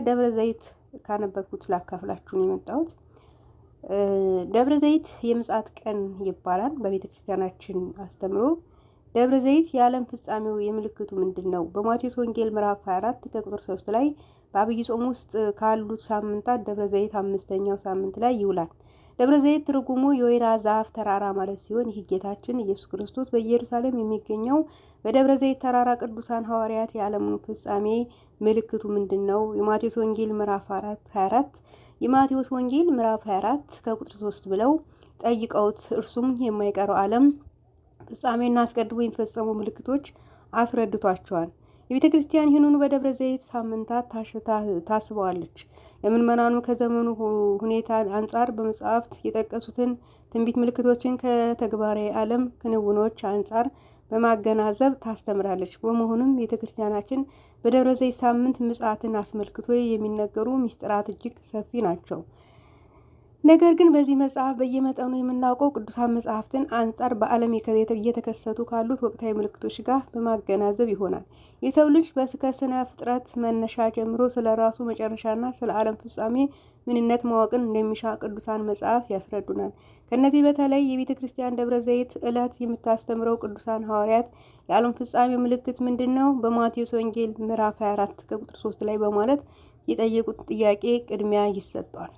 ከደብረ ዘይት ካነበብኩት ላካፍላችሁ ነው የመጣሁት። ደብረ ዘይት የምጽአት ቀን ይባላል በቤተ ክርስቲያናችን አስተምሮ። ደብረ ዘይት የዓለም ፍጻሜው የምልክቱ ምንድን ነው? በማቴዎስ ወንጌል ምዕራፍ 24 ከቁጥር 3 ላይ በአብይ ጾም ውስጥ ካሉት ሳምንታት ደብረ ዘይት አምስተኛው ሳምንት ላይ ይውላል። ደብረ ዘይት ትርጉሙ የወይራ ዛፍ ተራራ ማለት ሲሆን ይህ ጌታችን ኢየሱስ ክርስቶስ በኢየሩሳሌም የሚገኘው በደብረ ዘይት ተራራ ቅዱሳን ሐዋርያት የዓለሙን ፍጻሜ ምልክቱ ምንድን ነው? የማቴዎስ ወንጌል ምዕራፍ 24 የማቴዎስ ወንጌል ምዕራፍ 24 ከቁጥር 3 ብለው ጠይቀውት እርሱም የማይቀረው ዓለም ፍጻሜና አስቀድሞ የሚፈጸሙ ምልክቶች አስረድቷቸዋል። የቤተ ክርስቲያን ይህንኑ በደብረ ዘይት ሳምንታት ታስበዋለች። ለምዕመናኑ ከዘመኑ ሁኔታ አንጻር በመጽሐፍት የጠቀሱትን ትንቢት ምልክቶችን ከተግባራዊ ዓለም ክንውኖች አንጻር በማገናዘብ ታስተምራለች። በመሆኑም ቤተ ክርስቲያናችን በደብረ ዘይት ሳምንት ምጽአትን አስመልክቶ የሚነገሩ ምስጢራት እጅግ ሰፊ ናቸው። ነገር ግን በዚህ መጽሐፍ በየመጠኑ የምናውቀው ቅዱሳን መጽሐፍትን አንጻር በዓለም እየተከሰቱ ካሉት ወቅታዊ ምልክቶች ጋር በማገናዘብ ይሆናል። የሰው ልጅ ከስነ ፍጥረት መነሻ ጀምሮ ስለ ራሱ መጨረሻና ስለ ዓለም ፍጻሜ ምንነት ማወቅን እንደሚሻ ቅዱሳን መጽሐፍት ያስረዱናል። ከነዚህ በተለይ የቤተ ክርስቲያን ደብረ ዘይት ዕለት የምታስተምረው ቅዱሳን ሐዋርያት የዓለም ፍጻሜ ምልክት ምንድን ነው? በማቴዎስ ወንጌል ምዕራፍ 24 ከቁጥር 3 ላይ በማለት የጠየቁት ጥያቄ ቅድሚያ ይሰጠዋል።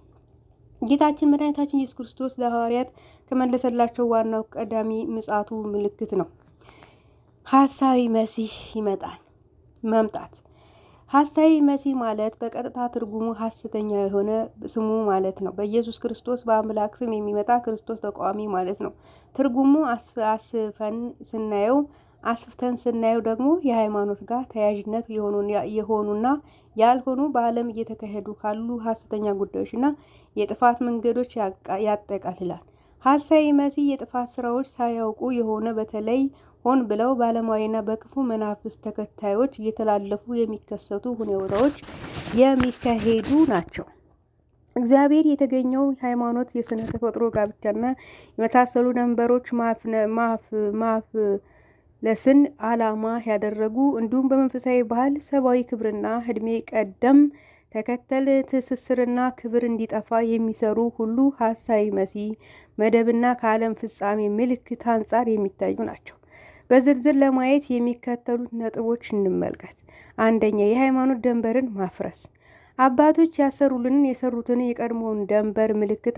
ጌታችን መድኃኒታችን ኢየሱስ ክርስቶስ ለሐዋርያት ከመለሰላቸው ዋናው ቀዳሚ ምጽአቱ ምልክት ነው። ሐሳዊ መሲህ ይመጣል። መምጣት ሐሳዊ መሲህ ማለት በቀጥታ ትርጉሙ ሐሰተኛ የሆነ ስሙ ማለት ነው። በኢየሱስ ክርስቶስ በአምላክ ስም የሚመጣ ክርስቶስ ተቃዋሚ ማለት ነው። ትርጉሙ አስፍተን ስናየው ደግሞ የሃይማኖት ጋር ተያያዥነት የሆኑና ያልሆኑ በዓለም እየተካሄዱ ካሉ ሐሰተኛ ጉዳዮችና የጥፋት መንገዶች ያጠቃልላል። ሐሳዊ መሲህ የጥፋት ስራዎች ሳያውቁ የሆነ በተለይ ሆን ብለው ባለማዊና በክፉ መናፍስት ተከታዮች እየተላለፉ የሚከሰቱ ሁኔታዎች የሚካሄዱ ናቸው። እግዚአብሔር የተገኘው ሃይማኖት የስነ ተፈጥሮ ጋብቻና የመሳሰሉ ደንበሮች ማፍለስን ዓላማ ያደረጉ እንዲሁም በመንፈሳዊ ባህል ሰብአዊ ክብርና እድሜ ቀደም ተከተል ትስስርና ክብር እንዲጠፋ የሚሰሩ ሁሉ ሐሳዊ መሲህ መደብና ከዓለም ፍጻሜ ምልክት አንጻር የሚታዩ ናቸው። በዝርዝር ለማየት የሚከተሉት ነጥቦች እንመልከት። አንደኛ፣ የሃይማኖት ደንበርን ማፍረስ። አባቶች የሰሩትን የቀድሞውን ደንበር ምልክት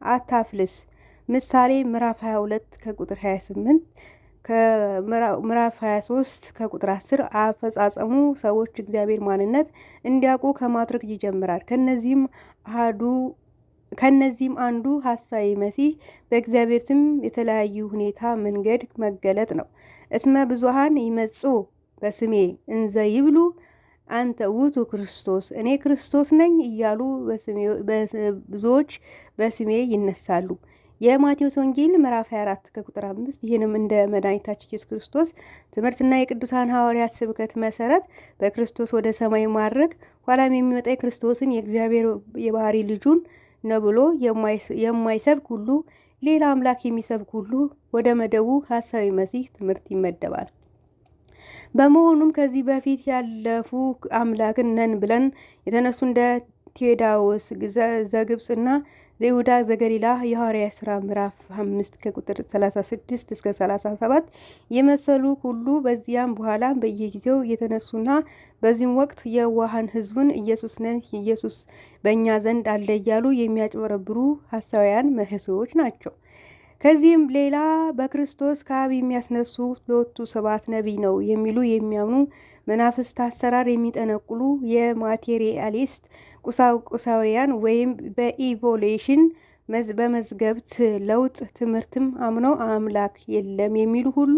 አታፍልስ። ምሳሌ ምዕራፍ 22 ከቁጥር 28 ከምዕራፍ 23 ከቁጥር 10 አፈጻጸሙ ሰዎች እግዚአብሔር ማንነት እንዲያውቁ ከማድረግ ይጀምራል። ከነዚህም አንዱ ሐሳዊ መሲህ በእግዚአብሔር ስም የተለያዩ ሁኔታ መንገድ መገለጥ ነው። እስመ ብዙኃን ይመጽኡ በስሜ እንዘ ይብሉ አንተ ውእቱ ክርስቶስ፣ እኔ ክርስቶስ ነኝ እያሉ ብዙዎች በስሜ ይነሳሉ። የማቴዎስ ወንጌል ምዕራፍ 24 ከቁጥር 5 ይህንም እንደ መድኃኒታችን ኢየሱስ ክርስቶስ ትምህርትና የቅዱሳን ሐዋርያት ስብከት መሰረት በክርስቶስ ወደ ሰማይ ማድረግ ኋላም የሚመጣ ክርስቶስን የእግዚአብሔር የባህሪ ልጁን ነው ብሎ የማይሰብክ ሁሉ ሌላ አምላክ የሚሰብክ ሁሉ ወደ መደቡ ሐሳዊ መሲህ ትምህርት ይመደባል። በመሆኑም ከዚህ በፊት ያለፉ አምላክን ነን ብለን የተነሱ እንደ ቴዎዳዎስ ዘግብፅና ዘይሁዳ ዘገሊላ የሐዋርያት ሥራ ምዕራፍ 5 ከቁጥር 36 እስከ 37 የመሰሉ ሁሉ በዚያም በኋላ በየጊዜው የተነሱና በዚህም ወቅት የዋሃን ሕዝቡን ኢየሱስ በእኛ ዘንድ አለ እያሉ የሚያጭበረብሩ ሐሳውያን መሲሖች ናቸው። ከዚህም ሌላ በክርስቶስ ከአብ የሚያስነሱ ሎቱ ስብሐት ነቢይ ነው የሚሉ የሚያምኑ መናፍስት አሰራር የሚጠነቁሉ የማቴሪያሊስት ቁሳውያን ወይም በኢቮሉሽን በመዝገብት ለውጥ ትምህርትም አምነው አምላክ የለም የሚሉ ሁሉ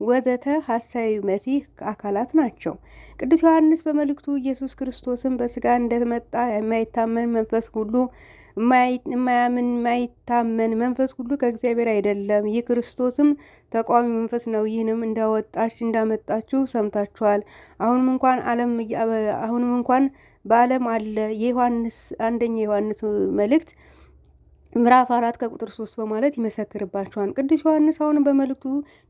ወዘተ ሐሳዊ መሲህ አካላት ናቸው። ቅዱስ ዮሐንስ በመልእክቱ ኢየሱስ ክርስቶስን በስጋ እንደመጣ የማይታመን መንፈስ ሁሉ ከእግዚአብሔር አይደለም፣ ይህ ክርስቶስም ተቃዋሚ መንፈስ ነው። ይህንም እንዳመጣችሁ ሰምታችኋል። አሁንም እንኳን በዓለም አለ። የዮሐንስ አንደኛ ዮሐንስ መልእክት ምዕራፍ 4 ከቁጥር 3 በማለት ይመሰክርባቸዋል። ቅዱስ ዮሐንስ አሁንም በመልእክቱ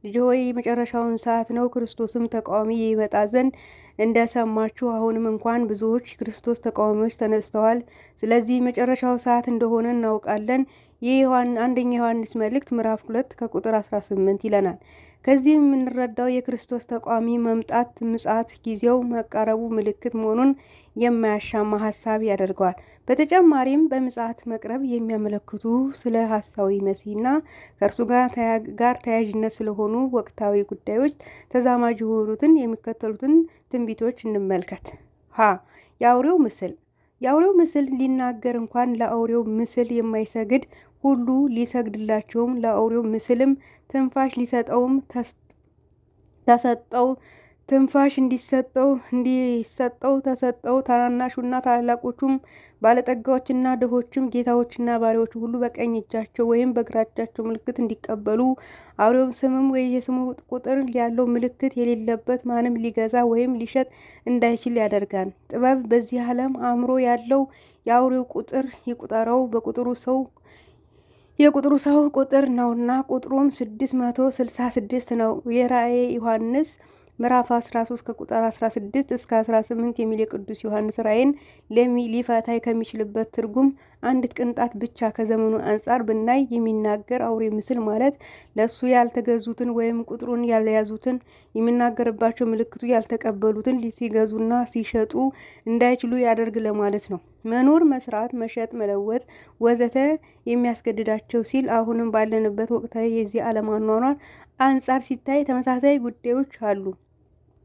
ልጅ ሆይ የመጨረሻውን ሰዓት ነው፣ ክርስቶስም ተቃዋሚ ይመጣ ዘንድ እንደሰማችሁ አሁንም እንኳን ብዙዎች ክርስቶስ ተቃዋሚዎች ተነስተዋል። ስለዚህ መጨረሻው ሰዓት እንደሆነ እናውቃለን። ይህ አንደኛ ዮሐንስ መልእክት ምዕራፍ 2 ከቁጥር 18 ይለናል። ከዚህ የምንረዳው የክርስቶስ ተቃዋሚ መምጣት ምጽአት ጊዜው መቃረቡ ምልክት መሆኑን የማያሻማ ሀሳብ ያደርገዋል። በተጨማሪም በምጽአት መቅረብ የሚያመለክቱ ስለ ሐሳዊ መሲህና ከእርሱ ጋር ተያያዥነት ስለሆኑ ወቅታዊ ጉዳዮች ተዛማጅ የሆኑትን የሚከተሉትን ትንቢቶች እንመልከት። የአውሬው ምስል። የአውሬው ምስል ሊናገር እንኳን ለአውሬው ምስል የማይሰግድ ሁሉ ሊሰግድላቸውም ለአውሬው ምስልም ትንፋሽ ሊሰጠውም ተሰጠው ትንፋሽ እንዲሰጠው ተሰጠው። ታናናሹና ታላላቆቹም ባለጠጋዎችና ድሆችም ጌታዎችና ባሪያዎች ሁሉ በቀኝ እጃቸው ወይም በግራ እጃቸው ምልክት እንዲቀበሉ አውሬው ስምም ወይ የስሙ ቁጥር ያለው ምልክት የሌለበት ማንም ሊገዛ ወይም ሊሸጥ እንዳይችል ያደርጋል። ጥበብ በዚህ ዓለም አእምሮ ያለው የአውሬው ቁጥር ይቁጠረው የቁጥሩ ሰው ቁጥር ነውና ቁጥሩም 666 ነው። የራእየ ዮሐንስ ምዕራፍ 13 ከቁጥር 16 እስከ 18 የሚል የቅዱስ ዮሐንስ ራእይን ሊፈታ ከሚችልበት ትርጉም አንዲት ቅንጣት ብቻ ከዘመኑ አንጻር ብናይ የሚናገር አውሬ ምስል ማለት ለሱ ያልተገዙትን ወይም ቁጥሩን ያልያዙትን የሚናገርባቸው ምልክቱ ያልተቀበሉትን ሲገዙና ሲሸጡ እንዳይችሉ ያደርግ ለማለት ነው። መኖር፣ መስራት፣ መሸጥ፣ መለወጥ ወዘተ የሚያስገድዳቸው ሲል አሁንም ባለንበት ወቅታዊ የዚህ ዓለም አኗኗር አንጻር ሲታይ ተመሳሳይ ጉዳዮች አሉ።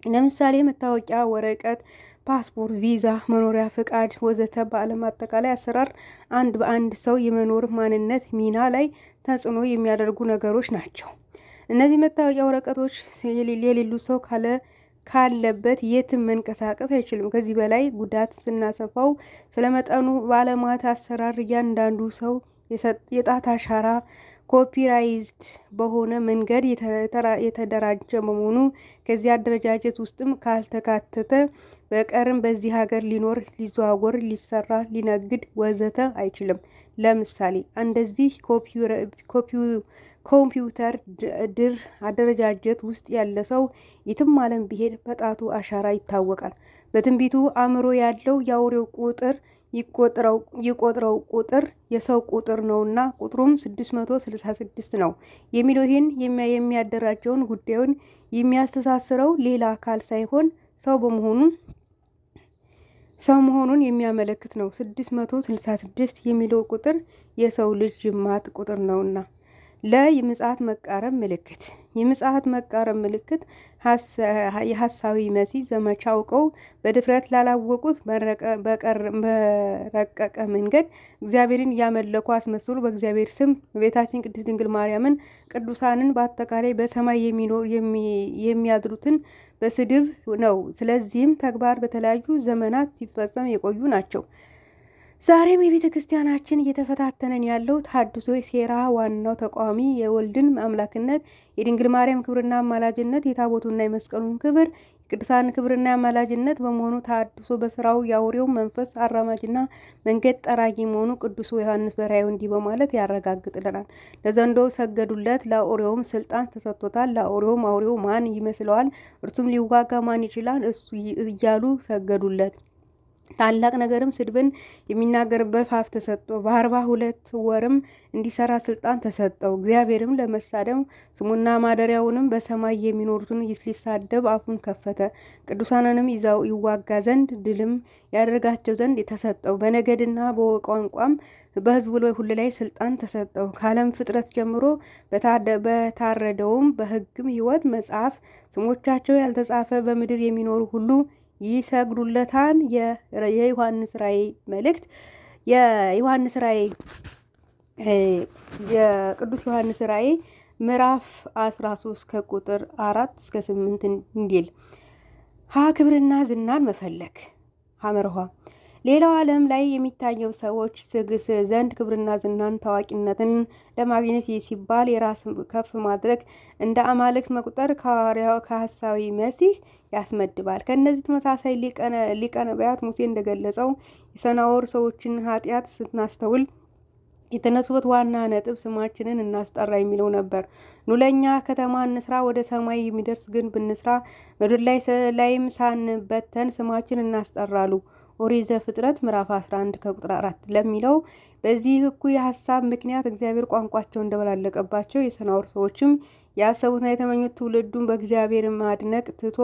ለምሳሌ መታወቂያ፣ ወረቀት፣ ፓስፖርት፣ ቪዛ፣ መኖሪያ ፍቃድ ወዘተ በዓለም አጠቃላይ አሰራር አንድ በአንድ ሰው የመኖር ማንነት ሚና ላይ ተጽዕኖ የሚያደርጉ ነገሮች ናቸው። እነዚህ መታወቂያ ወረቀቶች የሌሉ ሰው ካለበት የትም መንቀሳቀስ አይችልም። ከዚህ በላይ ጉዳት ስናሰፋው ስለመጠኑ በዓለማት አሰራር እያንዳንዱ ሰው የጣት አሻራ ኮፒራይዝድ በሆነ መንገድ የተደራጀ በመሆኑ ከዚህ አደረጃጀት ውስጥም ካልተካተተ በቀርም በዚህ ሀገር ሊኖር፣ ሊዘዋወር፣ ሊሰራ፣ ሊነግድ ወዘተ አይችልም። ለምሳሌ እንደዚህ ኮምፒውተር ድር አደረጃጀት ውስጥ ያለ ሰው የትም ዓለም ቢሄድ በጣቱ አሻራ ይታወቃል። በትንቢቱ አእምሮ ያለው የአውሬው ቁጥር ይቆጥረው ቁጥር የሰው ቁጥር ነውና ቁጥሩም 666 ነው የሚለው ይህን የሚያደራጀውን ጉዳዩን የሚያስተሳስረው ሌላ አካል ሳይሆን ሰው መሆኑን የሚያመለክት ነው። 666 የሚለው ቁጥር የሰው ልጅ ጅማት ቁጥር ነውና። የምጽአት መቃረብ ምልክት። የምጽአት መቃረብ ምልክት የሐሳዊ መሲህ ዘመቻ አውቀው በድፍረት ላላወቁት በረቀቀ መንገድ እግዚአብሔርን እያመለኩ አስመስሉ በእግዚአብሔር ስም ቤታችን ቅድስት ድንግል ማርያምን ቅዱሳንን በአጠቃላይ በሰማይ የሚያድሩትን በስድብ ነው። ስለዚህም ተግባር በተለያዩ ዘመናት ሲፈጸም የቆዩ ናቸው። ዛሬም የቤተ ክርስቲያናችን እየተፈታተነን ያለው ተሐድሶ ሴራ ዋናው ተቃዋሚ የወልድን አምላክነት፣ የድንግል ማርያም ክብርና አማላጅነት፣ የታቦቱና የመስቀሉን ክብር፣ የቅዱሳን ክብርና አማላጅነት በመሆኑ ተሐድሶ በስራው የአውሬው መንፈስ አራማጅና መንገድ ጠራጊ መሆኑ ቅዱስ ዮሐንስ በራእዩ እንዲህ በማለት ያረጋግጥልናል። ለዘንዶው ሰገዱለት፣ ለአውሬውም ስልጣን ተሰጥቶታል። ለአውሬውም አውሬው ማን ይመስለዋል? እርሱም ሊዋጋ ማን ይችላል? እሱ እያሉ ሰገዱለት። ታላቅ ነገርም ስድብን የሚናገርበት አፍ ተሰጠው። በ42 ወርም እንዲሰራ ስልጣን ተሰጠው። እግዚአብሔርም ለመሳደብ ስሙና ማደሪያውንም በሰማይ የሚኖሩትን ሊሳደብ አፉን ከፈተ። ቅዱሳንንም ይዋጋ ዘንድ ድልም ያደርጋቸው ዘንድ ተሰጠው። በነገድና በቋንቋም በሕዝቡ ሁሉ ላይ ስልጣን ተሰጠው። ከዓለም ፍጥረት ጀምሮ በታረደውም በሕግም ሕይወት መጽሐፍ ስሞቻቸው ያልተጻፈ በምድር የሚኖሩ ሁሉ ይሰግዱለታል። የዮሐንስ ራእይ መልእክት የቅዱስ ዮሐንስ ራእይ ምዕራፍ 13 ከቁጥር 4 እስከ 8 እንዲል ክብርና ዝናን መፈለግ ሐመርኋ ሌላው ዓለም ላይ የሚታየው ሰዎች ዘንድ ክብርና ዝናን ታዋቂነትን ለማግኘት ሲባል የራስ ከፍ ማድረግ እንደ አማልክት መቁጠር ከሐሳዊ መሲህ ያስመድባል። ከእነዚህ ተመሳሳይ ሊቀ ነቢያት ሙሴ እንደገለጸው የሰናዖር ሰዎችን ኃጢአት ስናስተውል የተነሱበት ዋና ነጥብ ስማችንን እናስጠራ የሚለው ነበር። ኑ ለእኛ ከተማ እንስራ፣ ወደ ሰማይ የሚደርስ ግንብ እንስራ፣ ምድር ላይም ሳንበተን ስማችን እናስጠራሉ። ኦሪት ዘፍጥረት ምዕራፍ 11 ከቁጥር 4 ለሚለው በዚህ እኩይ ሀሳብ ምክንያት እግዚአብሔር ቋንቋቸው እንደበላለቀባቸው የሰናዖር ሰዎችም ያሰቡትና የተመኙት ትውልዱን በእግዚአብሔር ማድነቅ ትቶ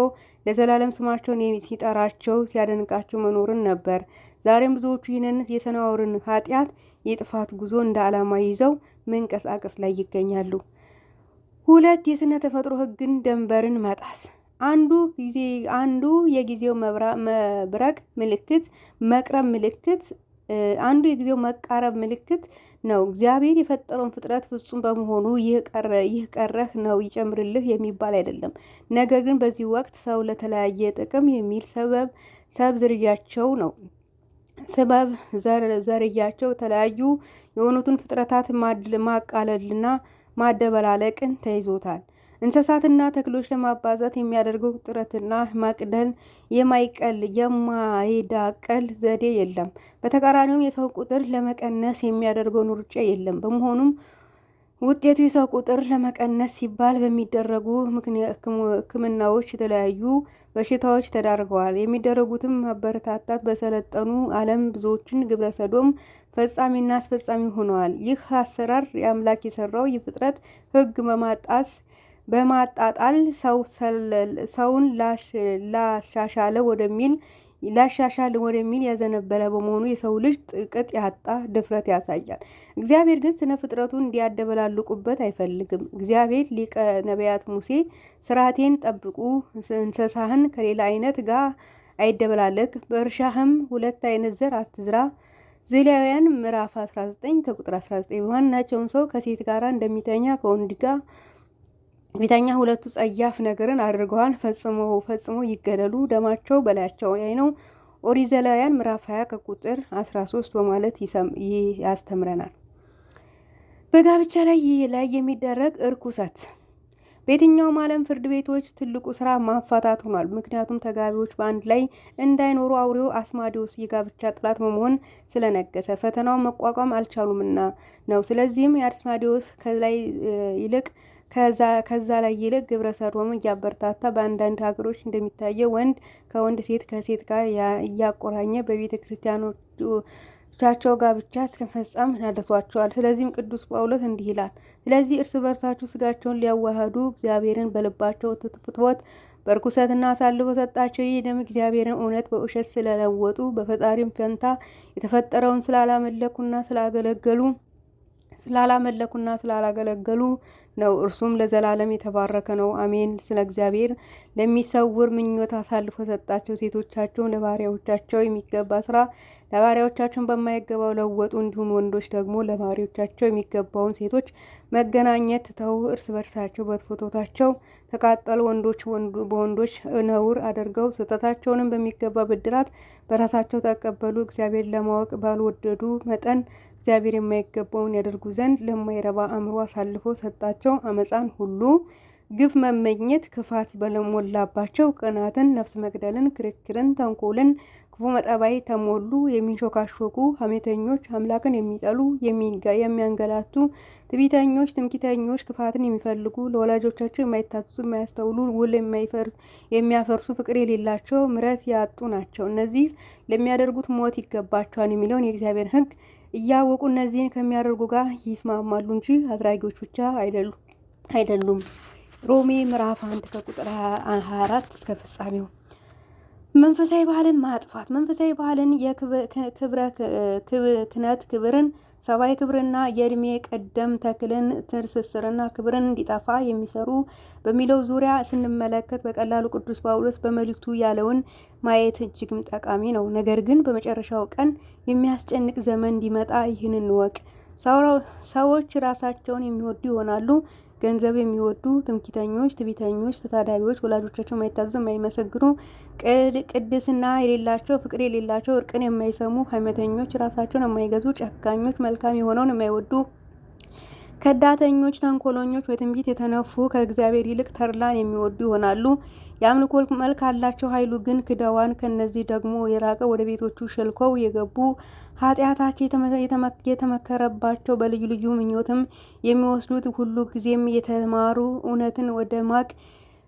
ለዘላለም ስማቸውን ሲጠራቸው ሲያደንቃቸው መኖርን ነበር። ዛሬም ብዙዎቹ ይህንን የሰናዖርን ኃጢአት የጥፋት ጉዞ እንደ ዓላማ ይዘው መንቀሳቀስ ላይ ይገኛሉ። 2 የስነ ተፈጥሮ ህግን ደንበርን መጣስ። አንዱ የጊዜው መብረቅ ምልክት መቅረብ ምልክት አንዱ የጊዜው መቃረብ ምልክት ነው። እግዚአብሔር የፈጠረውን ፍጥረት ፍጹም በመሆኑ ይህ ቀረህ ነው ይጨምርልህ የሚባል አይደለም። ነገር ግን በዚህ ወቅት ሰው ለተለያየ ጥቅም የሚል ሰበብ ዝርያቸው ተለያዩ የሆኑትን ፍጥረታት ማቃለልና ማደበላለቅን ተይዞታል። እንስሳትና ተክሎች ለማባዛት የሚያደርገው ጥረትና ማቅለል የማይዳቀል ዘዴ የለም። በተቃራኒውም የሰው ቁጥር ለመቀነስ የሚያደርገው ሩጫ የለም። በመሆኑም ውጤቱ የሰው ቁጥር ለመቀነስ ሲባል በሚደረጉ ሕክምናዎች የተለያዩ በሽታዎች ተዳርገዋል። የሚደረጉትም ማበረታታት በሰለጠኑ ዓለም ብዙዎችን ግብረ ሰዶም ፈጻሚና አስፈጻሚ ሆነዋል። ይህ አሰራር የአምላክ የሰራው የፍጥረት ሕግ በማጣጣል ሰውን ላሻሻል ወደሚል ያዘነበለ በመሆኑ የሰው ልጅ ጥቅጥ ያጣ ድፍረት ያሳያል። እግዚአብሔር ግን ስነ ፍጥረቱን እንዲያደበላልቁበት አይፈልግም። እግዚአብሔር ሊቀ ነቢያት ሙሴ ስርዓቴን ጠብቁ፣ እንስሳህን ከሌላ አይነት ጋር አይደበላለቅ፣ በእርሻህም 2 አይነት ዘር አትዝራ። ዘሌዋውያን ምዕራፍ 19 ከቁጥር 19 ማናቸውም ሰው ከሴት ጋር እንደሚተኛ ከወንድ ጋር ቢተኛ ሁለቱ ጸያፍ ነገርን አድርገዋል፣ ፈጽሞ ይገደሉ፣ ደማቸው በላያቸው ላይ ነው። ኦሪት ዘሌዋውያን ምዕራፍ 20 ከቁጥር 13 በማለት ያስተምረናል። በጋብቻ ላይ የሚደረግ እርኩሰት በየትኛውም ዓለም ፍርድ ቤቶች ትልቁ ስራ ማፋታት ሆኗል። ምክንያቱም ተጋቢዎች በአንድ ላይ እንዳይኖሩ አውሬው አስማዲዮስ የጋብቻ ጠላት በመሆን ስለነገሰ ፈተናውን መቋቋም አልቻሉምና ነው። ስለዚህም የአስማዲዮስ ከዛ ላይ ይልቅ ግብረ ሰዶም እያበረታታ በአንዳንድ ሀገሮች እንደሚታየው ወንድ ከወንድ ሴት ከሴት ጋር እያቆራኘ በቤተ ክርስቲያኖቻቸው ጋብቻ እስከፈጸም አድርሷቸዋል። ስለዚህም ቅዱስ ጳውሎስ እንዲህ ይላል፣ ስለዚህ እርስ በርሳችሁ ስጋቸውን ሊያዋህዱ እግዚአብሔርን በልባቸው ትፍትወት በርኩሰትና አሳልፎ ሰጣቸው። ይህ ደም እግዚአብሔርን እውነት በውሸት ስለለወጡ በፈጣሪም ፈንታ የተፈጠረውን ስላላመለኩና ስላላገለገሉ ነው። እርሱም ለዘላለም የተባረከ ነው። አሜን። ስለ እግዚአብሔር ለሚሰውር ምኞት አሳልፎ ሰጣቸው። ሴቶቻቸውን ለባሪያዎቻቸው የሚገባ ስራ ለባሪያዎቻቸውን በማይገባው ለወጡ። እንዲሁም ወንዶች ደግሞ ለባሪያዎቻቸው የሚገባውን ሴቶች መገናኘት ትተው እርስ በርሳቸው በትፎቶታቸው ተቃጠሉ። ወንዶች በወንዶች ነውር አድርገው ስህተታቸውንም በሚገባ ብድራት በራሳቸው ተቀበሉ። እግዚአብሔር ለማወቅ ባልወደዱ መጠን እግዚአብሔር የማይገባውን ያደርጉ ዘንድ ለማይረባ አእምሮ አሳልፎ ሰጣቸው። አመፃን ሁሉ፣ ግፍ መመኘት፣ ክፋት በለሞላባቸው ቅናትን፣ ነፍስ መግደልን፣ ክርክርን፣ ተንኮልን፣ ክፉ መጠባይ ተሞሉ። የሚንሾካሾኩ ሐሜተኞች፣ አምላክን የሚጠሉ፣ የሚያንገላቱ፣ ትምክህተኞች፣ ክፋትን የሚፈልጉ፣ ለወላጆቻቸው የማይታዘዙ፣ የማያስተውሉ፣ ውል የሚያፈርሱ፣ ፍቅር የሌላቸው፣ ምሕረት ያጡ ናቸው። እነዚህ ለሚያደርጉት ሞት ይገባቸዋል የሚለውን የእግዚአብሔር ሕግ እያወቁ እነዚህን ከሚያደርጉ ጋር ይስማማሉ እንጂ አድራጊዎች ብቻ አይደሉም። ሮሜ ምዕራፍ 1 ከቁጥር 24 እስከ ፍጻሜው። መንፈሳዊ ባህልን ማጥፋት። መንፈሳዊ ባህልን ክህነት ክብርን፣ ሰብአዊ ክብርና የእድሜ ቀደም ተክልን ትስስርና ክብርን እንዲጠፋ የሚሰሩ በሚለው ዙሪያ ስንመለከት በቀላሉ ቅዱስ ጳውሎስ በመልእክቱ ያለውን ማየት እጅግም ጠቃሚ ነው። ነገር ግን በመጨረሻው ቀን የሚያስጨንቅ ዘመን እንዲመጣ ይህንን እንወቅ። ሰዎች ራሳቸውን የሚወዱ ይሆናሉ፣ ገንዘብ የሚወዱ፣ ትምክህተኞች፣ ትዕቢተኞች፣ ተሳዳቢዎች፣ ወላጆቻቸው የማይታዘዙ፣ የማይመሰግኑ፣ ቅድስና የሌላቸው፣ ፍቅር የሌላቸው፣ እርቅን የማይሰሙ፣ ሐሜተኞች፣ ራሳቸውን የማይገዙ፣ ጨካኞች፣ መልካም የሆነውን የማይወዱ፣ ከዳተኞች፣ ተንኮለኞች፣ በትንቢት የተነፉ ከእግዚአብሔር ይልቅ ተድላን የሚወዱ ይሆናሉ። የአምልኮ መልክ አላቸው፣ ኃይሉ ግን ክደዋን። ከነዚህ ደግሞ የራቀ ወደ ቤቶቹ ሸልከው የገቡ ኃጢአታቸው የተመከረባቸው በልዩ ልዩ ምኞትም የሚወስዱት ሁሉ ጊዜም የተማሩ እውነትን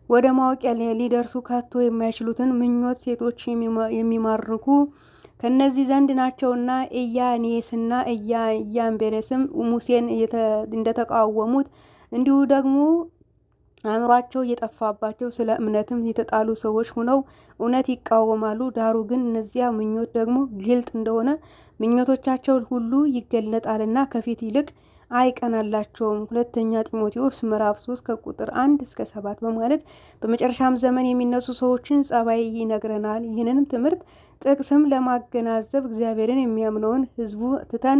ወደ ማወቅ ሊደርሱ ከቶ የማይችሉትን ምኞት ሴቶች የሚማርኩ ከነዚህ ዘንድ ናቸውና ኢያኔስና ኢያንቤሬስም ሙሴን እንደተቃወሙት እንዲሁ ደግሞ አእምሯቸው እየጠፋባቸው ስለ እምነትም የተጣሉ ሰዎች ሆነው እውነት ይቃወማሉ። ዳሩ ግን እነዚያ ምኞት ደግሞ ግልጥ እንደሆነ ምኞቶቻቸው ሁሉ ይገለጣልና ከፊት ይልቅ አይቀናላቸውም። ሁለተኛ ጢሞቴዎስ ምዕራፍ 3 ከቁጥር 1 እስከ 7 በማለት በመጨረሻም ዘመን የሚነሱ ሰዎችን ጸባይ ይነግረናል። ይህንንም ትምህርት ጥቅስም ለማገናዘብ እግዚአብሔርን የሚያምነውን ሕዝቡ ትተን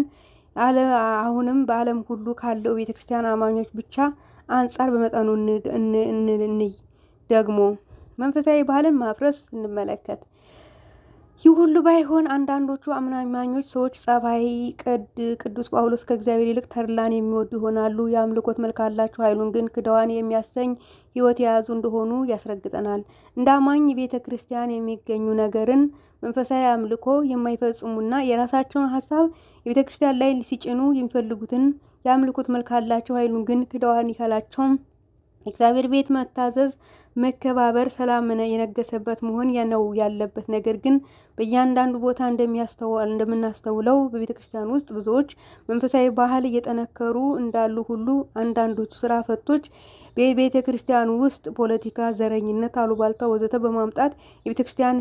አሁንም በዓለም ሁሉ ካለው ቤተክርስቲያን አማኞች ብቻ አንጻር በመጠኑ እንይ። ደግሞ መንፈሳዊ ባህልን ማፍረስ እንመለከት። ይህ ሁሉ ባይሆን አንዳንዶቹ አማኞች ሰዎች ጸባይ ቅዱስ ጳውሎስ ከእግዚአብሔር ይልቅ ተድላን የሚወዱ ይሆናሉ፣ የአምልኮት መልክ አላቸው፣ ኃይሉን ግን ክደዋን የሚያሰኝ ሕይወት የያዙ እንደሆኑ ያስረግጠናል። እንደ አማኝ ቤተ ክርስቲያን የሚገኙ ነገርን መንፈሳዊ አምልኮ የማይፈጽሙና የራሳቸውን ሀሳብ የቤተ ክርስቲያን ላይ ሲጭኑ የሚፈልጉትን የአምልኮት መልክ አላቸው፣ ኃይሉን ግን ክደዋን ይካላቸውም እግዚአብሔር ቤት መታዘዝ፣ መከባበር፣ ሰላም የነገሰበት መሆን ነው ያለበት። ነገር ግን በእያንዳንዱ ቦታ እንደምናስተውለው በቤተ ክርስቲያን ውስጥ ብዙዎች መንፈሳዊ ባህል እየጠነከሩ እንዳሉ ሁሉ አንዳንዶቹ ስራ ፈቶች በቤተ ክርስቲያን ውስጥ ፖለቲካ፣ ዘረኝነት፣ አሉባልታ ወዘተ በማምጣት የቤተ ክርስቲያን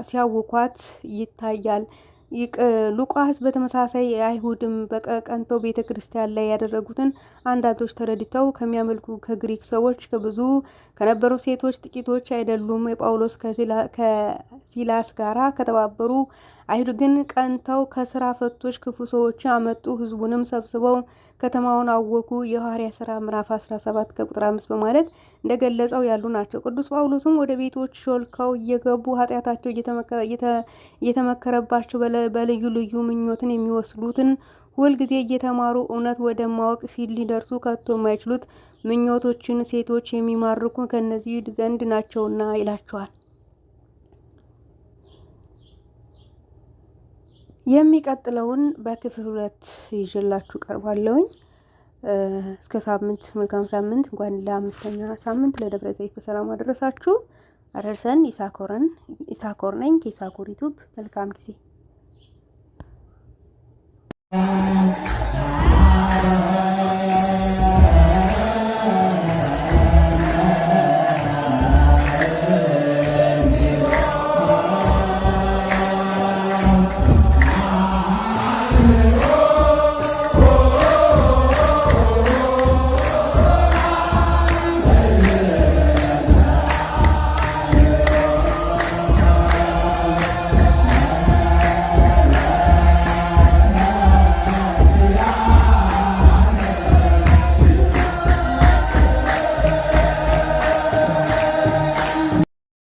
ሲያውኳት ይታያል። ሉቃስ በተመሳሳይ አይሁድም በቀንተው ቤተ ክርስቲያን ላይ ያደረጉትን አንዳንዶች ተረድተው ከሚያመልኩ ከግሪክ ሰዎች ከብዙ ከነበሩ ሴቶች ጥቂቶች አይደሉም። የጳውሎስ ከሲላስ ጋራ ከተባበሩ አይሁድ ግን ቀንተው ከስራ ፈቶች ክፉ ሰዎች አመጡ። ህዝቡንም ሰብስበው ከተማውን አወኩ። የሐዋርያት ሥራ ምዕራፍ 17 ከቁጥር 5 በማለት እንደገለጸው ያሉ ናቸው። ቅዱስ ጳውሎስም ወደ ቤቶች ሾልከው እየገቡ ኃጢአታቸው እየተመከረባቸው በልዩ ልዩ ምኞትን የሚወስዱትን ሁልጊዜ እየተማሩ እውነት ወደ ማወቅ ሊደርሱ ከቶ የማይችሉት ምኞቶችን ሴቶች የሚማርኩ ከነዚህ ዘንድ ናቸውና ይላቸዋል። የሚቀጥለውን በክፍል 2 ይዤላችሁ ቀርባለሁኝ። እስከ ሳምንት መልካም ሳምንት። እንኳን ለ5ኛ ሳምንት ለደብረ ዘይት በሰላም አደረሳችሁ። አደረሰን። ኢሳኮር ነኝ ከኢሳኮር ዩቲዩብ። መልካም ጊዜ